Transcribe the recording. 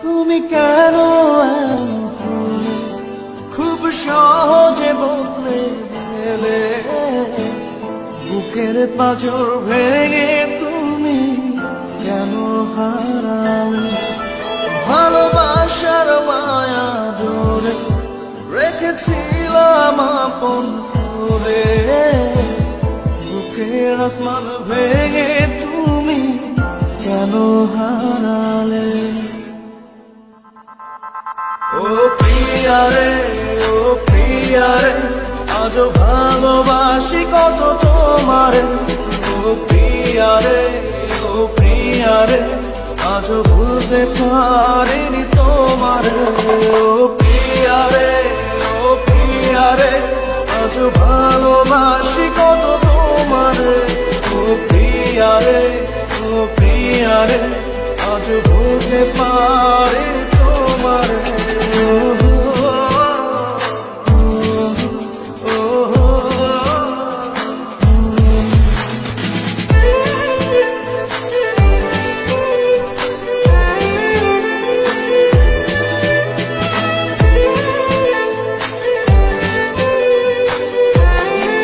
তুমি কেন এমন খুব সহজে বদলে গেলে, বুকের পাঁজর ভেঙে তুমি কেন হারালে? ভালোবাসার মায়া ধরে রেখেছিলাম আপন করে, বুকের আসমান ভেঙে তুমি কেন হারালে? ও প্রিয়ারে, ও প্রিয়ারে, আজও ভালোবাসি কত তোমারে। ও প্রিয়ারে, ও প্রিয়ারে, আজও ভুলতে পারিনি তোমারে। ও প্রিয়ারে, ও প্রিয়ারে, আজও ভালোবাসি কত তোমারে। ও প্রিয়ারে, ও প্রিয়ারে, আজও ভুলতে